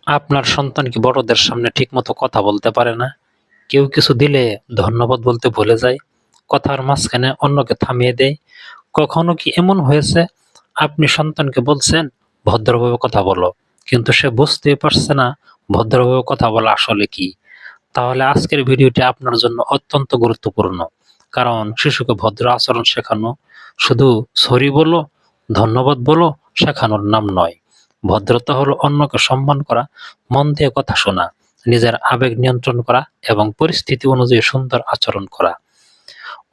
আপনার সন্তান কি বড়দের সামনে ঠিকমতো কথা বলতে পারে না? কেউ কিছু দিলে ধন্যবাদ বলতে ভুলে যায়, কথার মাঝখানে অন্যকে থামিয়ে দেয়। কখনো কি এমন হয়েছে আপনি সন্তানকে বলছেন ভদ্রভাবে কথা বলো, কিন্তু সে বুঝতেই পারছে না ভদ্রভাবে কথা বলা আসলে কি? তাহলে আজকের ভিডিওটি আপনার জন্য অত্যন্ত গুরুত্বপূর্ণ। কারণ শিশুকে ভদ্র আচরণ শেখানো শুধু সরি বলো, ধন্যবাদ বলো শেখানোর নাম নয়। ভদ্রতা হলো অন্যকে সম্মান করা, মন দিয়ে কথা শোনা, নিজের আবেগ নিয়ন্ত্রণ করা এবং পরিস্থিতি অনুযায়ী সুন্দর আচরণ করা।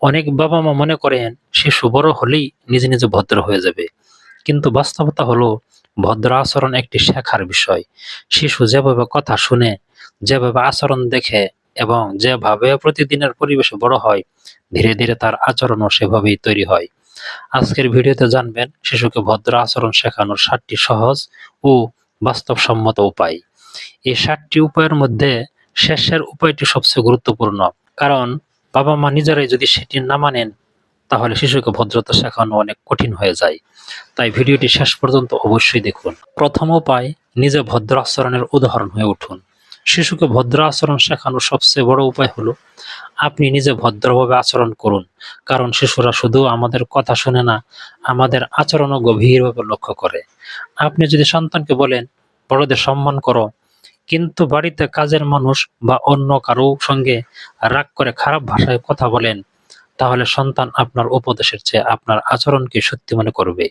অনেক বাবা মা মনে করেন শিশু বড় হলেই নিজে নিজে ভদ্র হয়ে যাবে, কিন্তু বাস্তবতা হলো ভদ্র আচরণ একটি শেখার বিষয়। শিশু যেভাবে কথা শুনে, যেভাবে আচরণ দেখে এবং যেভাবে প্রতিদিনের পরিবেশে বড় হয়, ধীরে ধীরে তার আচরণও সেভাবেই তৈরি হয়। আজকের ভিডিওতে জানবেন শিশুকে ভদ্র আচরণ শেখানোর 7টি সহজ ও বাস্তবসম্মত উপায়। এই 7টি উপায়ের মধ্যে শেষের উপায়টি সবচেয়ে গুরুত্বপূর্ণ, কারণ বাবা মা নিজেরাই যদি সেটি না মানেন তাহলে শিশুকে ভদ্রতা শেখানো অনেক কঠিন হয়ে যায়। তাই ভিডিওটি শেষ পর্যন্ত অবশ্যই দেখুন। প্রথম উপায়, নিজে ভদ্র আচরণের উদাহরণ হয়ে উঠুন। শিশুকে ভদ্র আচরণ শেখানোর সবচেয়ে বড় উপায় হলো আপনি নিজে ভদ্রভাবে আচরণ করুন। কারণ শিশুরা শুধু আমাদের কথা শোনে না, আমাদের আচরণও গভীরভাবে লক্ষ্য করে। আপনি যদি সন্তানকে বলেন বড়দের সম্মান করো, কিন্তু বাড়িতে কাজের মানুষ বা অন্য কারো সঙ্গে রাগ করে খারাপ ভাষায় কথা বলেন, তাহলে সন্তান আপনার উপদেশের চেয়ে আপনার আচরণকে সত্যি মনে করবে।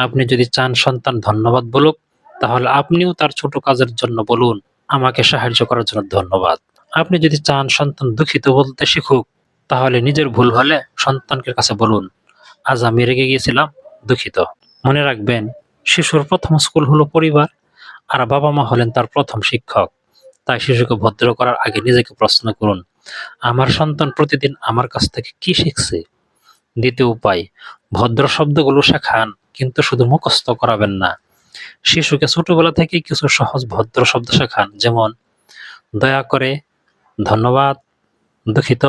আপনি যদি চান সন্তান ধন্যবাদ বলুক, তাহলে আপনিও তার ছোট কাজের জন্য বলুন, আমাকে সাহায্য করার জন্য ধন্যবাদ। আপনি যদি চান সন্তান দুঃখিত বলতে শিখুক, তাহলে নিজের ভুল হলে সন্তানকে কাছে বলুন, আজ আমি রেগে গিয়েছিলাম, দুঃখিত। মনে রাখবেন, শিশুর প্রথম স্কুল হলো পরিবার, আর বাবা মা হলেন তার প্রথম শিক্ষক। তাই শিশুকে ভদ্র করার আগে নিজেকে প্রশ্ন করুন, আমার সন্তান প্রতিদিন আমার কাছ থেকে কি শিখছে? দ্বিতীয় উপায়, ভদ্র শব্দগুলো শেখান, কিন্তু শুধু মুখস্থ করাবেন না। শিশুকে ছোটবেলা থেকেই কিছু সহজ ভদ্র শব্দ শেখান, যেমন দয়া করে, ধন্যবাদ, দুঃখিত,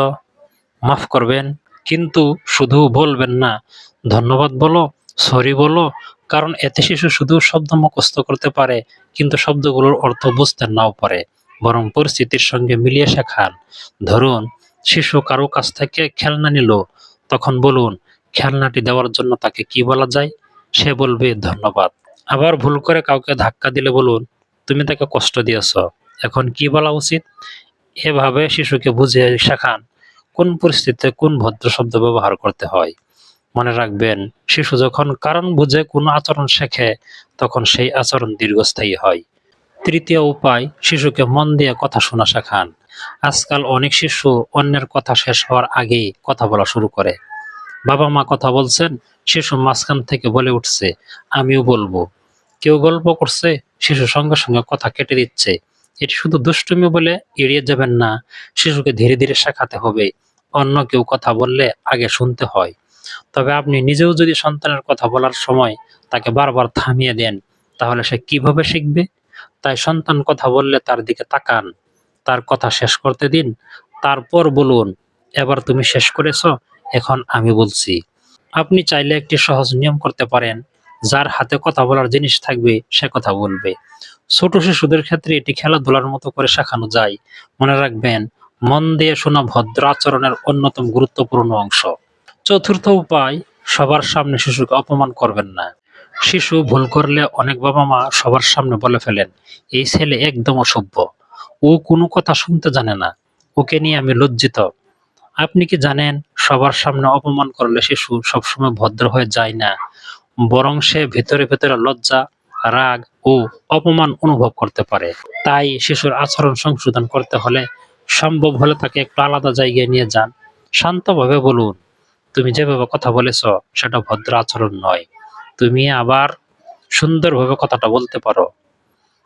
মাফ করবেন। কিন্তু শুধু বলবেন না ধন্যবাদ বলো, সরি বলো, কারণ এতে শিশু শুধু শব্দ মুখস্থ করতে পারে কিন্তু শব্দগুলোর অর্থ বুঝতে নাও পারে। বরং পরিস্থিতির সঙ্গে মিলিয়ে শেখান। ধরুন, শিশু কারো কাছ থেকে খেলনা নিল, তখন বলুন খেলনাটি দেওয়ার জন্য তাকে কি বলা যায়? সে বলবে ধন্যবাদ। আবার ভুল করে কাউকে ধাক্কা দিলে বলুন, তুমি তাকে কষ্ট দিয়েছ, এখন কি বলা উচিত? এভাবে শিশুকে বুঝিয়ে শেখান কোন পরিস্থিতিতে কোন ভদ্র শব্দ ব্যবহার করতে হয়। মনে রাখবেন, শিশু যখন কারণ বুঝে কোনো আচরণ শেখে, তখন সেই আচরণ দীর্ঘস্থায়ী হয়। তৃতীয় উপায়, শিশুকে মন দিয়ে কথা শোনা শেখান। আজকাল অনেক শিশু অন্যের কথা শেষ হওয়ার আগেই কথা বলা শুরু করে। বাবা মা কথা বলছেন, শিশু মাঝখান থেকে বলে উঠছে, আমিও বলবো। কেউ গল্প করছে, শিশু সঙ্গে সঙ্গে কথা কেটে দিচ্ছে। এটি শুধু দুষ্টুমি বলে এড়িয়ে যাবেন না, শিশুকে ধীরে ধীরে শেখাতে হবে অন্য কেউ কথা বললে আগে শুনতে হয়। তবে আপনি নিজেও যদি সন্তানের কথা বলার সময় তাকে বারবার থামিয়ে দেন, তাহলে সে কিভাবে শিখবে? তাই সন্তান কথা বললে তার দিকে তাকান, তার কথা শেষ করতে দিন, তারপর বলুন, এবার তুমি শেষ করেছ, এখন আমি বলছি। আপনি চাইলে একটি সহজ নিয়ম করতে পারেন, যার হাতে কথা বলার জিনিস থাকবে সে কথা বলবে। ছোট শিশুদের ক্ষেত্রে এটি খেলাধুলার মতো করে শেখানো যায়। মনে রাখবেন, মন দিয়ে শোনা ভদ্র আচরণের অন্যতম গুরুত্বপূর্ণ অংশ। চতুর্থ উপায়, সবার সামনে শিশুকে অপমান করবেন না। শিশু ভুল করলে অনেক বাবা মা সবার সামনে বলে ফেলেন, এই ছেলে একদম অসভ্য, ও কোনো কথা শুনতে জানে না, ওকে নিয়ে আমি লজ্জিত। আপনি কি জানেন, সবার সামনে অপমান করলে শিশু সবসময় ভদ্র হয়ে যায় না, বরং সে ভেতরে ভেতরে লজ্জা, রাগ ও অপমান অনুভব করতে পারে। তাই শিশুর আচরণ সংশোধন করতে হলে সম্ভব হলে তাকে একটু আলাদা জায়গায় নিয়ে যান। শান্তভাবে বলুন, তুমি যেভাবে কথা বলেছ সেটা ভদ্র আচরণ নয়, তুমি আবার সুন্দরভাবে কথাটা বলতে পারো।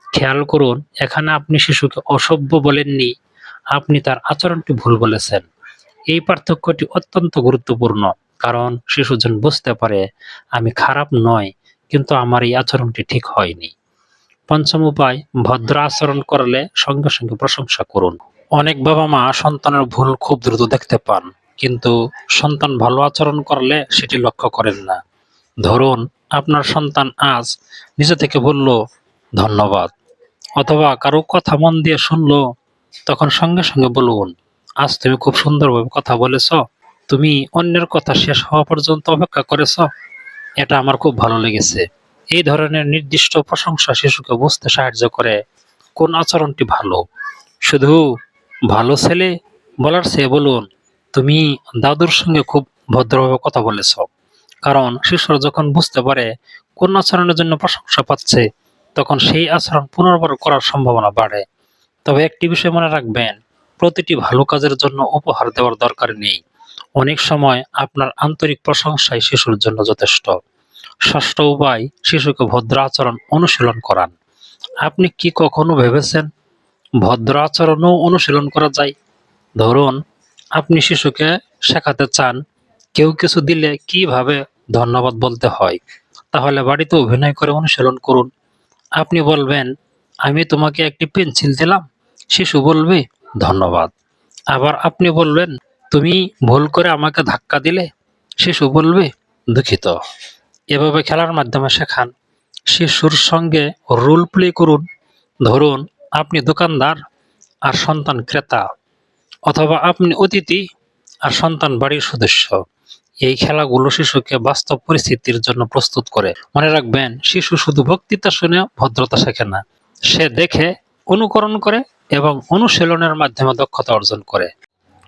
খেয়াল করুন, এখানে আপনি শিশুকে অসভ্য বলেননি, আপনি তার আচরণটি ভুল বলেছেন। এই পার্থক্যটি অত্যন্ত গুরুত্বপূর্ণ, কারণ শিশু যেন বুঝতে পারে আমি খারাপ নয়, কিন্তু আমার এই আচরণটি ঠিক হয়নি। পঞ্চম উপায়, ভদ্র আচরণ করলে সঙ্গে সঙ্গে প্রশংসা করুন। অনেক বাবা মা সন্তানের ভুল খুব দ্রুত দেখতে পান, কিন্তু সন্তান ভালো আচরণ করলে সেটি লক্ষ্য করেন না। ধরুন, আপনার সন্তান আজ নিজে থেকে বলল ধন্যবাদ, অথবা কারো কথা মন দিয়ে শুনলো, তখন সঙ্গে সঙ্গে বলুন, আজ তুমি খুব সুন্দরভাবে কথা বলেছ, তুমি অন্যের কথা শেষ হওয়া পর্যন্ত অপেক্ষা করেছ, এটা আমার খুব ভালো লেগেছে। এই ধরনের নির্দিষ্ট প্রশংসা শিশুকে বুঝতে সাহায্য করে কোন আচরণটি ভালো। শুধু ভালো ছেলে বলার চেয়ে বলুন, তুমি দাদুর সঙ্গে খুব ভদ্রভাবে কথা বলেছ। কারণ শিশুরা যখন বুঝতে পারে কোন আচরণের জন্য প্রশংসা পাচ্ছে, তখন সেই আচরণ পুনর্বার করার সম্ভাবনা বাড়ে। তবে একটি বিষয় মনে রাখবেন, প্রতিটি ভালো কাজের জন্য উপহার দেওয়ার দরকার নেই। অনেক সময় আপনার আন্তরিক প্রশংসাই শিশুর জন্য যথেষ্ট। ষষ্ঠ উপায়, শিশুকে ভদ্র আচরণ অনুশীলন করান। আপনি কি কখনো ভেবেছেন ভদ্র আচরণও অনুশীলন করা যায়? ধরুন, আপনি শিশুকে শেখাতে চান কেউ কিছু দিলে কিভাবে ধন্যবাদ বলতে হয়, তাহলে বাড়িতে অভিনয় করে অনুশীলন করুন। আপনি বলবেন, আমি তোমাকে একটি পেন্সিল দিলাম। শিশু বলবে, ধন্যবাদ। আবার আপনি বলবেন, তুমি ভুল করে আমাকে ধাক্কা দিলে। শিশু বলবে, দুঃখিত। এভাবে খেলার মাধ্যমে শেখান। শিশুর সঙ্গে রোল প্লে করুন। ধরুন, আপনি দোকানদার আর সন্তান ক্রেতা, অথবা আপনি অতিথি আর সন্তান বাড়ির সদস্য। এই খেলাগুলো শিশুকে বাস্তব পরিস্থিতির জন্য প্রস্তুত করে। মনে রাখবেন, শিশু শুধু বক্তৃতা শুনে ভদ্রতা শেখে না, সে দেখে, অনুকরণ করে এবং অনুশীলনের মাধ্যমে দক্ষতা অর্জন করে।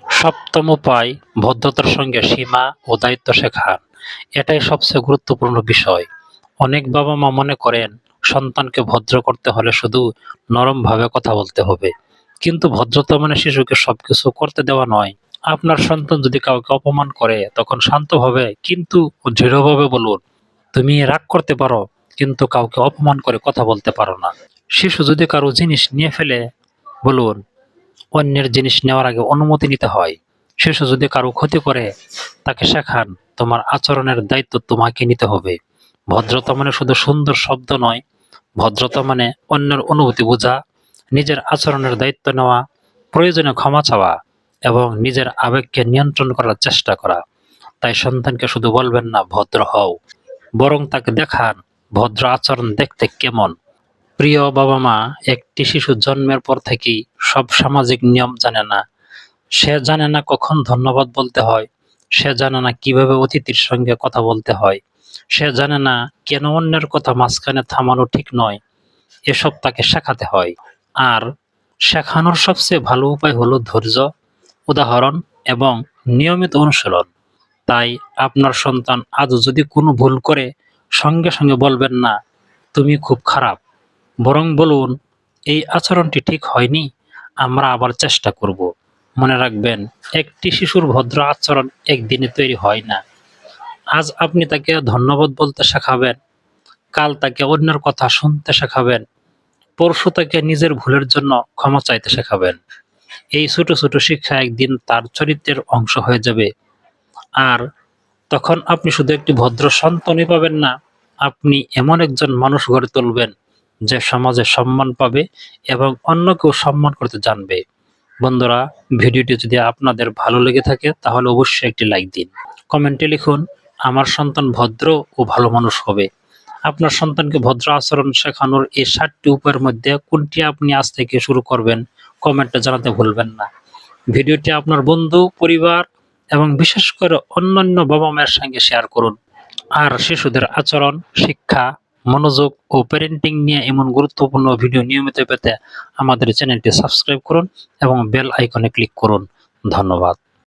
সপ্তম উপায়, ভদ্রতার সঙ্গে সীমা ও দায়িত্ব শেখান। এটাই সবচেয়ে গুরুত্বপূর্ণ বিষয়। অনেক বাবা মা মনে করেন সন্তানকে ভদ্র করতে হলে শুধু নরমভাবে কথা বলতে হবে, কিন্তু ভদ্রতা মানে শিশুকে সবকিছু করতে দেওয়া নয়। আপনার সন্তান যদি কাউকে অপমান করে, তখন শান্তভাবে কিন্তু দৃঢ়ভাবে বলুন, তুমি রাগ করতে পারো, কিন্তু কাউকে অপমান করে কথা বলতে পারো না। শিশু যদি কারো জিনিস নিয়ে ফেলে, বলুন, অন্যের জিনিস নেওয়ার আগে অনুমতি নিতে হয়। শিশু যদি কারো ক্ষতি করে, তাকে শেখান তোমার আচরণের দায়িত্ব তোমাকে নিতে হবে। ভদ্রতা মানে শুধু সুন্দর শব্দ নয়, ভদ্রতা মানে অন্যের অনুভূতি বোঝা, নিজের আচরণের দায়িত্ব নেওয়া, প্রয়োজনে ক্ষমা চাওয়া এবং নিজের আবেগকে নিয়ন্ত্রণ করার চেষ্টা করা। তাই সন্তানকে শুধু বলবেন না ভদ্র হও, বরং তাকে দেখান ভদ্র আচরণ দেখতে কেমন। প্রিয় বাবা মা, একটি শিশু জন্মের পর থেকেই সব সামাজিক নিয়ম জানে না। সে জানে না কখন ধন্যবাদ বলতে হয়, সে জানে না কিভাবে অতিথির সঙ্গে কথা বলতে হয়, সে জানে না কেন অন্যের কথা মাঝখানে থামানো ঠিক নয়। এসব তাকে শেখাতে হয়। আর শেখানোর সবচেয়ে ভালো উপায় হলো ধৈর্য, উদাহরণ এবং নিয়মিত অনুশীলন। তাই আপনার সন্তান আজ যদি কোনো ভুল করে, সঙ্গে সঙ্গে বলবেন না তুমি খুব খারাপ, বরং বলুন, এই আচরণটি ঠিক হয়নি, আমরা আবার চেষ্টা করব। মনে রাখবেন, একটি শিশুর ভদ্র আচরণ একদিনে তৈরি হয় না। আজ আপনি তাকে ধন্যবাদ বলতে শেখাবেন, কাল তাকে অন্যের কথা শুনতে শেখাবেন, পরশু তাকে নিজের ভুলের জন্য ক্ষমা চাইতে শেখাবেন। এই ছোট ছোট শিক্ষা একদিন তার চরিত্রের অংশ হয়ে যাবে। আর তখন আপনি শুধু একটি ভদ্র সন্তানই পাবেন না, আপনি এমন একজন মানুষ গড়ে তুলবেন যে সমাজে সম্মান পাবে এবং অন্যকেও সম্মান করতে জানবে। বন্ধুরা, ভিডিওটি যদি আপনাদের ভালো লেগে থাকে তাহলে অবশ্যই একটি লাইক দিন। কমেন্টে লিখুন, আমার সন্তান ভদ্র ও ভালো মানুষ হবে। আপনার সন্তানকে ভদ্র আচরণ শেখানোর এই 7টি উপায়ের মধ্যে কোনটি আপনি আজ থেকে শুরু করবেন, কমেন্টে জানাতে ভুলবেন না। ভিডিওটি আপনার বন্ধু, পরিবার এবং বিশেষ করে অন্যান্য বাবা মায়ের সঙ্গে শেয়ার করুন। আর শিশুদের আচরণ, শিক্ষা, মনোযোগ ও প্যারেন্টিং নিয়ে এমন গুরুত্বপূর্ণ ভিডিও নিয়মিত পেতে আমাদের চ্যানেলটি সাবস্ক্রাইব করুন এবং বেল আইকনে ক্লিক করুন। ধন্যবাদ।